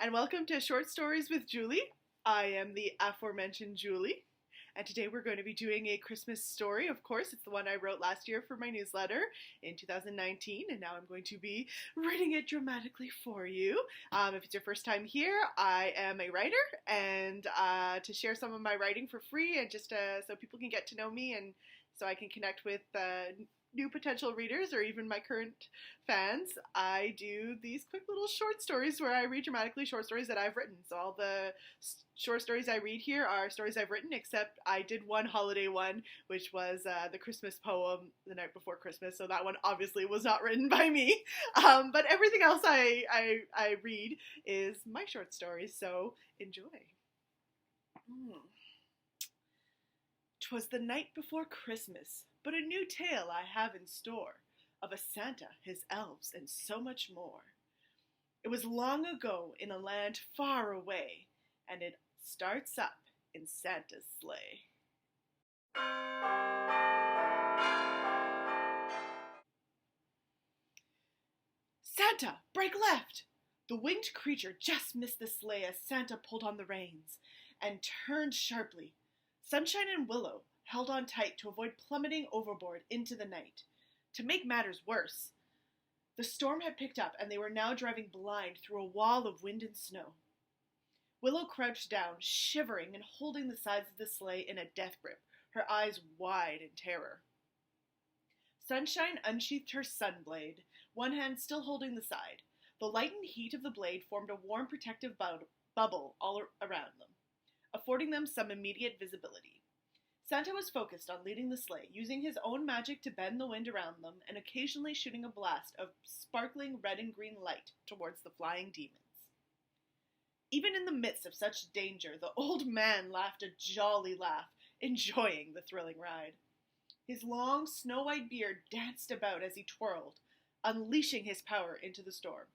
and welcome to Short Stories with Julie. I am the aforementioned Julie, and today we're going to be doing a Christmas story. Of course, it's the one I wrote last year for my newsletter in 2019, and now I'm going to be reading it dramatically for you. If it's your first time here, I am a writer, and to share some of my writing for free, and just so people can get to know me, and so I can connect with new potential readers or even my current fans, I do these quick little short stories where I read dramatically short stories that I've written. So all the short stories I read here are stories I've written, except I did one holiday one, which was the Christmas poem, The Night Before Christmas. So that one obviously was not written by me. But everything else I read is my short stories, so enjoy. 'Twas the night before Christmas, but a new tale I have in store, of a Santa, his elves, and so much more. It was long ago in a land far away, and it starts up in Santa's sleigh. Santa, break left! The winged creature just missed the sleigh as Santa pulled on the reins, and turned sharply. Sunshine and Willow held on tight to avoid plummeting overboard into the night. To make matters worse, the storm had picked up and they were now driving blind through a wall of wind and snow. Willow crouched down, shivering and holding the sides of the sleigh in a death grip, her eyes wide in terror. Sunshine unsheathed her sunblade, one hand still holding the side. The lightened heat of the blade formed a warm protective bubble all around them, affording them some immediate visibility. Santa was focused on leading the sleigh, using his own magic to bend the wind around them and occasionally shooting a blast of sparkling red and green light towards the flying demons. Even in the midst of such danger, the old man laughed a jolly laugh, enjoying the thrilling ride. His long, snow-white beard danced about as he twirled, unleashing his power into the storm.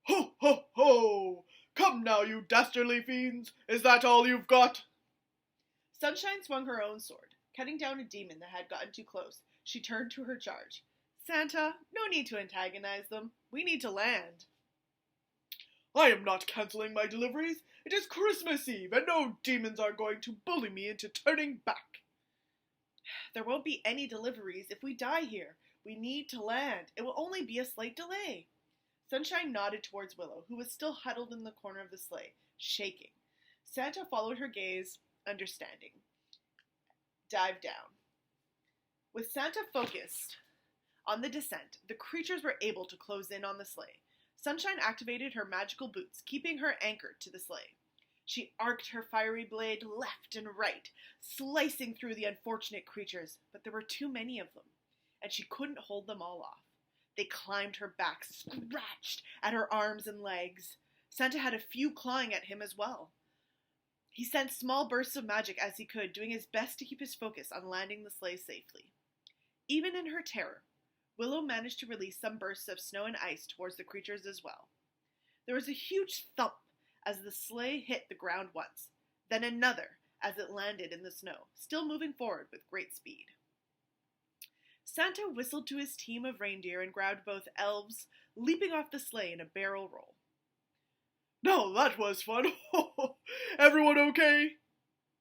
"Ho, ho, ho! Come now, you dastardly fiends! Is that all you've got?" Sunshine swung her own sword, cutting down a demon that had gotten too close. She turned to her charge. Santa, no need to antagonize them. We need to land. "I am not canceling my deliveries. It is Christmas Eve, and no demons are going to bully me into turning back." There won't be any deliveries if we die here. We need to land. It will only be a slight delay. Sunshine nodded towards Willow, who was still huddled in the corner of the sleigh, shaking. Santa followed her gaze, understanding. Dive down. With Santa focused on the descent, the creatures were able to close in on the sleigh. Sunshine activated her magical boots, keeping her anchored to the sleigh. She arced her fiery blade left and right, slicing through the unfortunate creatures, but there were too many of them, and she couldn't hold them all off. They climbed her back, scratched at her arms and legs. Santa had a few clawing at him as well. He sent small bursts of magic as he could, doing his best to keep his focus on landing the sleigh safely. Even in her terror, Willow managed to release some bursts of snow and ice towards the creatures as well. There was a huge thump as the sleigh hit the ground once, then another as it landed in the snow, still moving forward with great speed. Santa whistled to his team of reindeer and grabbed both elves, leaping off the sleigh in a barrel roll. "Now that was fun! Everyone okay?"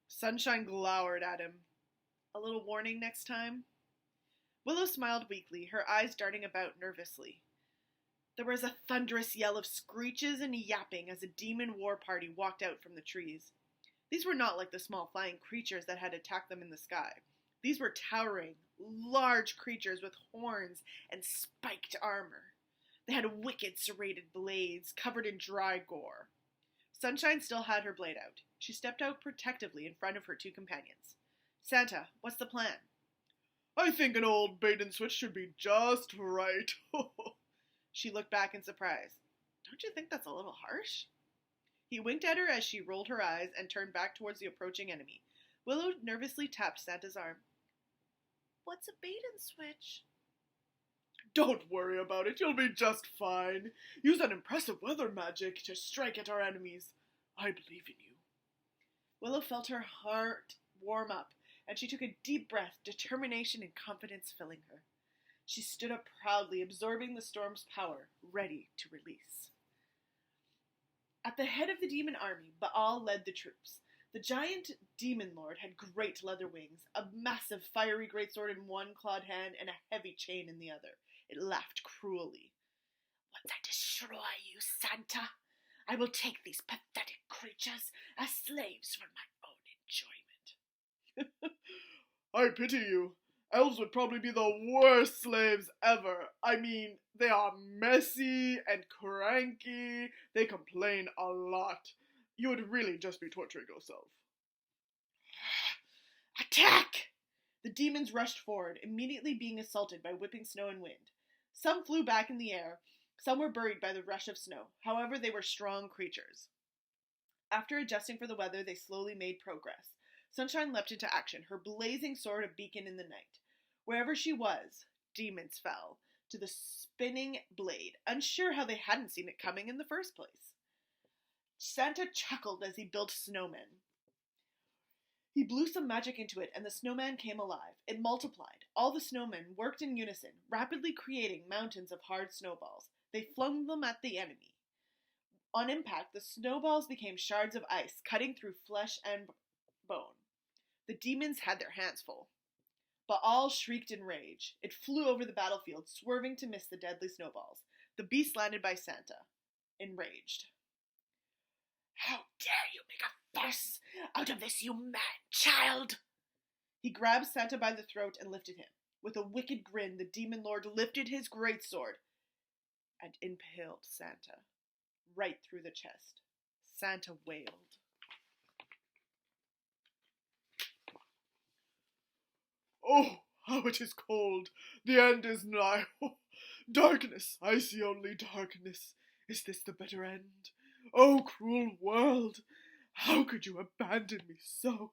Sunshine glowered at him. A little warning next time? Willow smiled weakly, her eyes darting about nervously. There was a thunderous yell of screeches and yapping as a demon war party walked out from the trees. These were not like the small flying creatures that had attacked them in the sky. These were towering, large creatures with horns and spiked armor. They had wicked serrated blades covered in dry gore. Sunshine still had her blade out. She stepped out protectively in front of her two companions. Santa, what's the plan? "I think an old bait and switch should be just right." She looked back in surprise. Don't you think that's a little harsh? He winked at her as she rolled her eyes and turned back towards the approaching enemy. Willow nervously tapped Santa's arm. What's a bait and switch? "Don't worry about it. You'll be just fine. Use that impressive weather magic to strike at our enemies. I believe in you." Willow felt her heart warm up, and she took a deep breath, determination and confidence filling her. She stood up proudly, absorbing the storm's power, ready to release. At the head of the demon army, Baal led the troops. The giant demon lord had great leather wings, a massive fiery greatsword in one clawed hand, and a heavy chain in the other. It laughed cruelly. "Once I destroy you, Santa, I will take these pathetic creatures as slaves for my own enjoyment." I pity you. Elves would probably be the worst slaves ever. I mean, they are messy and cranky. They complain a lot. You would really just be torturing yourself. Attack! The demons rushed forward, immediately being assaulted by whipping snow and wind. Some flew back in the air, some were buried by the rush of snow. However, they were strong creatures. After adjusting for the weather, they slowly made progress. Sunshine leapt into action, her blazing sword a beacon in the night. Wherever she was, demons fell to the spinning blade, unsure how they hadn't seen it coming in the first place. Santa chuckled as he built snowmen. He blew some magic into it, and the snowman came alive. It multiplied. All the snowmen worked in unison, rapidly creating mountains of hard snowballs. They flung them at the enemy. On impact, the snowballs became shards of ice, cutting through flesh and bone. The demons had their hands full. Baal shrieked in rage. It flew over the battlefield, swerving to miss the deadly snowballs. The beast landed by Santa, enraged. "How dare you make a fuss out of this, you mad child!" He grabbed Santa by the throat and lifted him. With a wicked grin, the demon lord lifted his greatsword and impaled Santa right through the chest. Santa wailed. Oh, how it is cold! The end is nigh. Oh, darkness! I see only darkness. Is this the bitter end? Oh, cruel world! How could you abandon me so?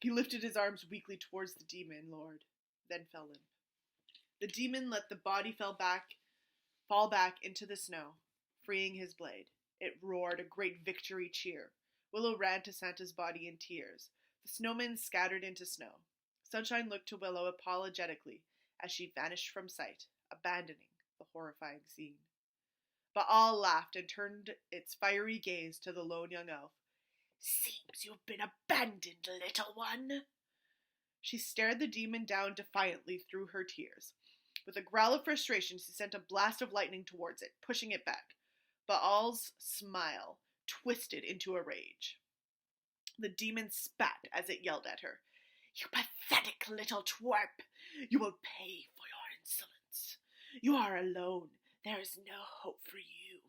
He lifted his arms weakly towards the demon lord, then fell limp. The demon let the body fall back into the snow, freeing his blade. It roared a great victory cheer. Willow ran to Santa's body in tears. The snowmen scattered into snow. Sunshine looked to Willow apologetically as she vanished from sight, abandoning the horrifying scene. Baal laughed and turned its fiery gaze to the lone young elf. "Seems you've been abandoned, little one." She stared the demon down defiantly through her tears. With a growl of frustration, she sent a blast of lightning towards it, pushing it back. Baal's smile twisted into a rage. The demon spat as it yelled at her. "You pathetic little twerp! You will pay for your insolence. You are alone. There is no hope for you."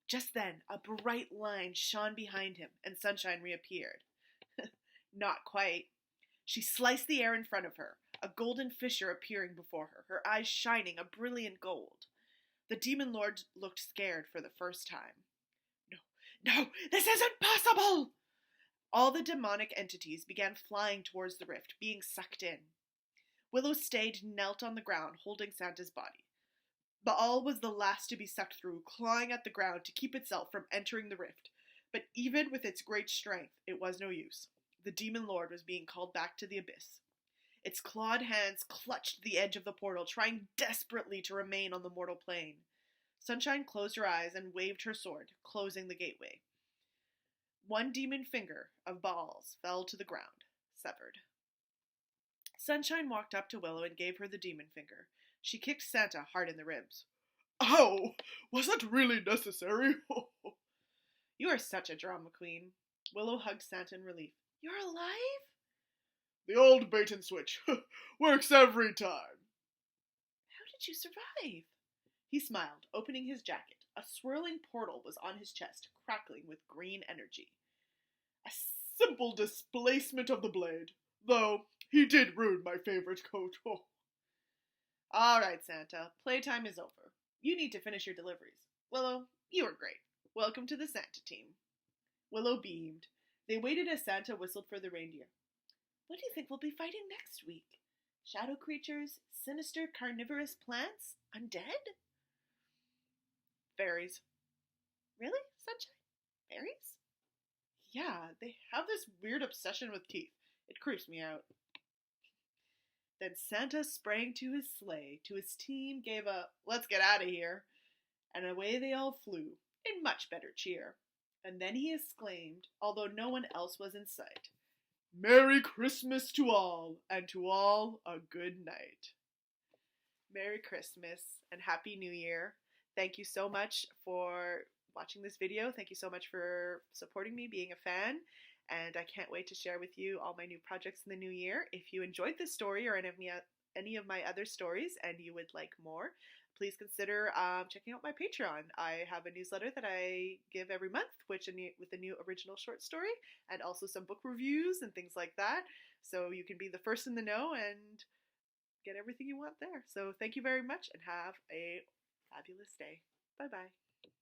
Just then, a bright line shone behind him, and Sunshine reappeared. Not quite. She sliced the air in front of her, a golden fissure appearing before her, her eyes shining a brilliant gold. The demon lord looked scared for the first time. No, this isn't possible!" All the demonic entities began flying towards the rift, being sucked in. Willow stayed knelt on the ground, holding Santa's body. Baal was the last to be sucked through, clawing at the ground to keep itself from entering the rift. But even with its great strength, it was no use. The demon lord was being called back to the abyss. Its clawed hands clutched the edge of the portal, trying desperately to remain on the mortal plane. Sunshine closed her eyes and waved her sword, closing the gateway. One demon finger of Baal's fell to the ground, severed. Sunshine walked up to Willow and gave her the demon finger. She kicked Santa hard in the ribs. Ow! Was that really necessary? You are such a drama queen. Willow hugged Santa in relief. You're alive? The old bait and switch. Works every time. How did you survive? He smiled, opening his jacket. A swirling portal was on his chest, crackling with green energy. A simple displacement of the blade. Though, he did ruin my favorite coat. All right, Santa. Playtime is over. You need to finish your deliveries. Willow, you were great. Welcome to the Santa team. Willow beamed. They waited as Santa whistled for the reindeer. What do you think we'll be fighting next week? Shadow creatures? Sinister carnivorous plants? Undead? Fairies. Really, Sunshine? Fairies? Yeah, they have this weird obsession with teeth. It creeps me out. Then Santa sprang to his sleigh, to his team, gave a "let's get out of here," and away they all flew. in much better cheer. And then he exclaimed, although no one else was in sight, Merry Christmas to all, and to all a good night. Merry Christmas and Happy New Year. Thank you so much for watching this video. Thank you so much for supporting me, being a fan. And I can't wait to share with you all my new projects in the new year. If you enjoyed this story or any of my other stories and you would like more, please consider checking out my Patreon. I have a newsletter that I give every month, with a new original short story and also some book reviews and things like that. So you can be the first in the know and get everything you want there. So thank you very much and have a fabulous day. Bye bye.